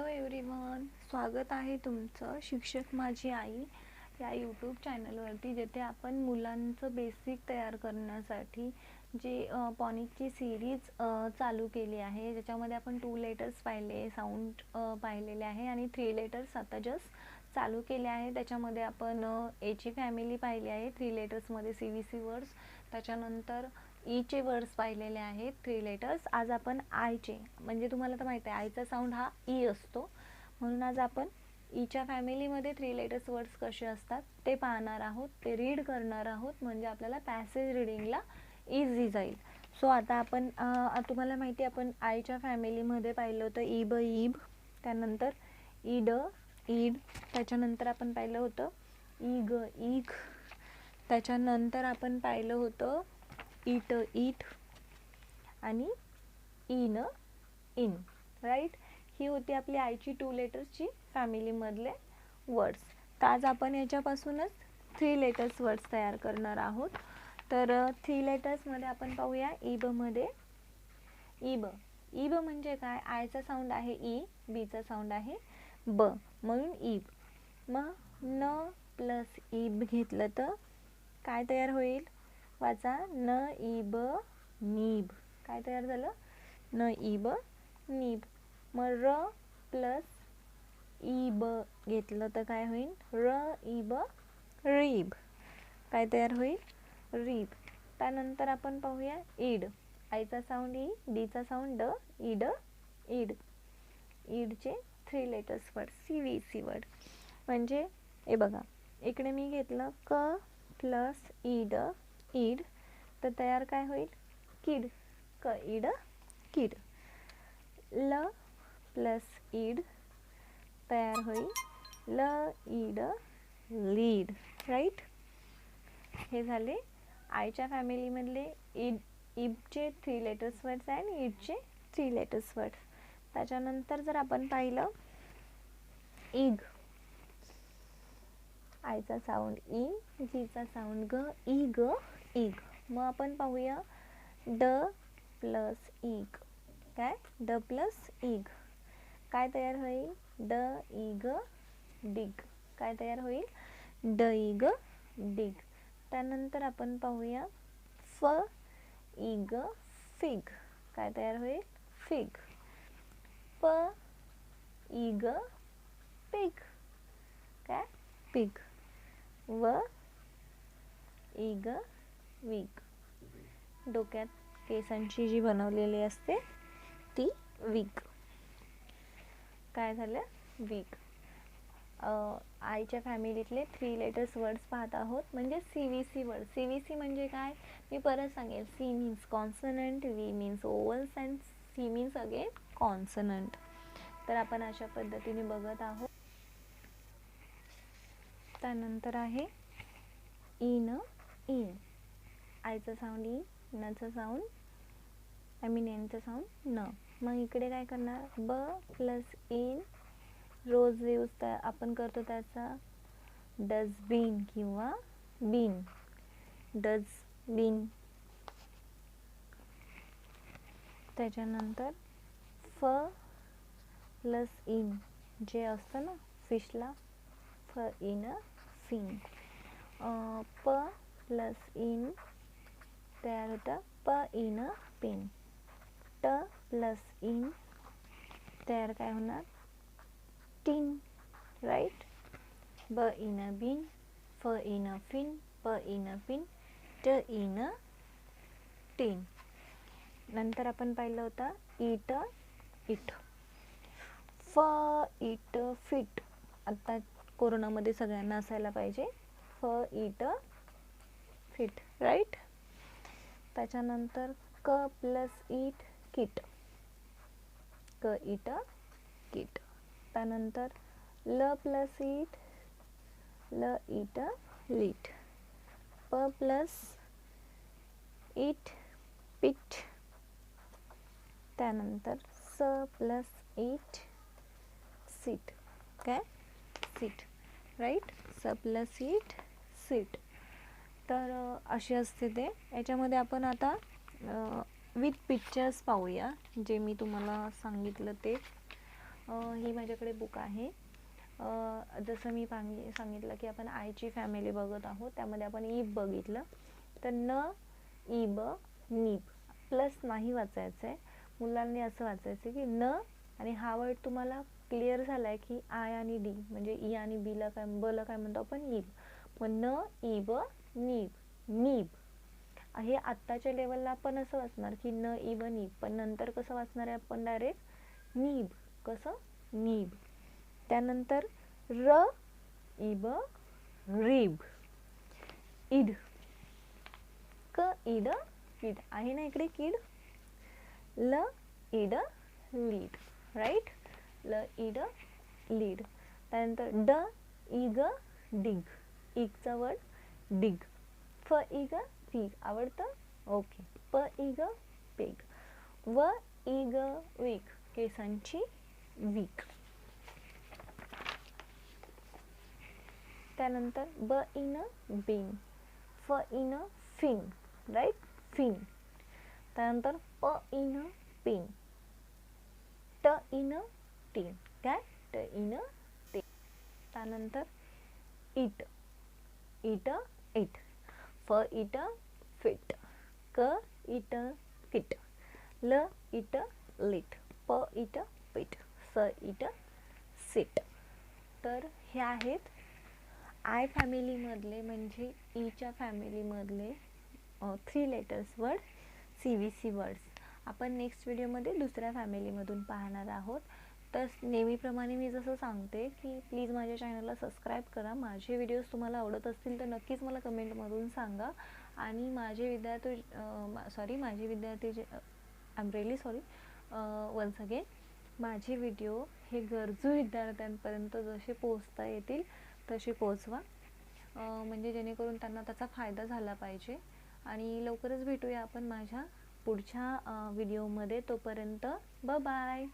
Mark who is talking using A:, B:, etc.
A: Hello everyone, स्वागत आहे तुमचं शिक्षक माझी आई या यूट्यूब चॅनलवरती, जिथे आपण मुलांचं बेसिक तयार करण्यासाठी जे फॉनिकची सिरीज चालू केली आहे, ज्याच्यामध्ये आपण 2 लेटर्स पाहिले, साऊंड पाहिलेले आहे आणि 3 लेटर्स आता जस्ट चालू केले आहे. त्याच्यामध्ये आपण एची फॅमिली पाहिली आहे 3 लेटर्समध्ये, CVC वर्ड्स. त्याच्यानंतर ईचे वर्ड्स पाहिलेले आहेत 3 लेटर्स. आज आपण आयचे, म्हणजे तुम्हाला तर माहिती आहे आयचा साऊंड हा ई असतो, म्हणून आज आपण ईच्या फॅमिलीमध्ये 3 लेटर्स वर्ड्स कसे असतात ते पाहणार आहोत, ते रीड करणार आहोत, म्हणजे आपल्याला पॅसेज रीडिंगला इझी जाईल. सो आता आपण तुम्हाला माहिती आहे आपण आयच्या फॅमिलीमध्ये पाहिलं होतं ईब ईब, त्यानंतर ईड ईड, त्याच्यानंतर आपण पाहिलं होतं ईग ईग, त्याच्यानंतर आपण पाहिलं होतं ईट ईट आणि इन इन, राईट. ही होती आपली आयची 2 लेटर्सची फॅमिलीमधले वर्ड्स. तर आज आपण याच्यापासूनच 3 लेटर्स वर्ड्स तयार करणार आहोत. तर 3 लेटर्समध्ये आपण पाहूया. ईबमध्ये ईब, ईब म्हणजे काय? आयचा साऊंड आहे ई, बीचा साऊंड आहे ब, म्हणून ईब. मग न प्लस ईब घेतलं तर काय तयार होईल? वाचा, न ईब नीब. काय तयार झालं? न ईब नीब. मग र प्लस ईब घेतलं तर काय होईल? र ईब रीब. काय तयार होईल? रीब. त्यानंतर आपण पाहूया ईड. आयचा साऊंड ई, डीचा साऊंड ड, ईड ईड. ईडचे 3 लेटर्स वर्ड, CVC वर्ड. म्हणजे हे बघा, इकडे मी घेतलं क प्लस ईड ईड, तर तयार काय होईल? किड. क ईड किड. ल प्लस ईड तयार होईल ल ईड लीड, राईट. हे झाले आयच्या फॅमिलीमधले ईड ईबचे 3 लेटर्स वर्ड्स आणि ईडचे 3 लेटर्स वर्ड्स. त्याच्यानंतर जर आपण पाहिलं ईग, आयचा साऊंड ई, जीचा साऊंड ग, ई ग ईग. मग आपण पाहूया ड प्लस ईग. काय? ड प्लस ईग. काय तयार होईल? ड ईग डिग. काय तयार होईल? ड ईग डिग. त्यानंतर आपण पाहूया फ ईग फिग. काय तयार होईल? फिग. प ईग पिग. काय? पिग. व ईग वीग. डोक्यात केसांची जी बनवलेली असते ती वीग. काय झालं? वीग. आयच्या फॅमिलीतले 3 लेटर्स वर्ड्स पाहत आहोत, म्हणजे CVC वर्ड. CVC म्हणजे काय? मी परत सांगेल. C means consonant, V means vowels and C means again consonant. तर आपण अशा पद्धतीने बघत आहोत. त्यानंतर आहे इन इन. आयचा साऊंड ई, नचा साऊंड एनचा साऊंड न. मग इकडे काय करणार? ब प्लस इन, रोज यूज आपण करतो त्याचा डस्टबिन किंवा बिन, डस्टबिन. त्याच्यानंतर फ प्लस इन, जे असतं ना फिशला, फ इन फिन. प प्लस इन तयार होतं प इन पिन. ट प्लस इन तयार काय होणार? टीन, राईट. ब इन बिन, फ इन फिन, प इन पिन, ट इन टीन. नंतर आपण पाहिलं होतं ईट इट. फ इट फिट. आता कोरोनामध्ये सगळ्यांना असायला पाहिजे फ इट फिट, राईट. त्याच्यानंतर क प्लस इट किट. क इट किट. त्यानंतर ल प्लस इट, ल इट लीट. प प्लस इट पिट. त्यानंतर स प्लस इट सीट. काय? Seat, right. स प्लस इट सीट. तर असे असते ते. याच्यामध्ये आपण आता विथ पिक्चर्स पाहूया, जे मी तुम्हाला सांगितलं ते. ही माझ्याकडे बुक आहे. जसं मी सांगितलं की आपण आयची फॅमिली बघत आहोत, त्यामध्ये आपण ईब बघितलं. तर न ईब नीब प्लस नाही वाचायचं आहे. मुलांनी असं वाचायचं की न, आणि हा वर्ड तुम्हाला क्लिअर झाला आहे की आय आणि डी म्हणजे ई आणि बीला काय बला काय म्हणतो आपण ईब. मग न ईब नीब, नीब. हे आत्ताच्या लेवलला आपण असं वाचणार की न ईब नीब, पण नंतर कसं वाचणार आहे आपण डायरेक्ट नीब. कसं नीब. त्यानंतर र ईब रीब. ईड, क ईड कीड आहे ना इकडे कीड. ल ईड लीड, राईट. ल ईड लीड. त्यानंतर ड इग डिग, इगचा वर्ड डिग. फ इग फिग आवडतं, ओके. प इग पेग. व इग वीक, केसांची वीक. त्यानंतर ब इन बिन, फ इन फिन, राईट, फिन. त्यानंतर प इन पिन, ट इन टीन, काय ट इन टीन. त्यानंतर इट, इट इट. फ इट फिट, क इट किट. ल इट लिट, प इट पिट, स इट सिट. तर हे आहेत आय फॅमिलीमधले म्हणजे ईच्या फॅमिलीमधले 3 लेटर्स वर्ड, CVC वर्ड्स. आपण नेक्स्ट व्हिडिओमध्ये दुसऱ्या फॅमिलीमधून पाहणार आहोत. तर नेहमीप्रमाणे मी जसं सांगते की प्लीज माझ्या चॅनलला सबस्क्राईब करा. माझे व्हिडिओज तुम्हाला आवडत असतील तर नक्कीच मला कमेंटमधून सांगा. आणि माझे विद्यार्थी जे I am really sorry once again, माझे व्हिडिओ हे गरजू विद्यार्थ्यांपर्यंत जसे पोहोचता येतील तसे पोहोचवा, म्हणजे जेणेकरून त्यांना त्याचा फायदा झाला पाहिजे. आणि लवकरच भेटूया आपण माझ्या पुढच्या व्हिडिओमध्ये. तोपर्यंत बाय बाय.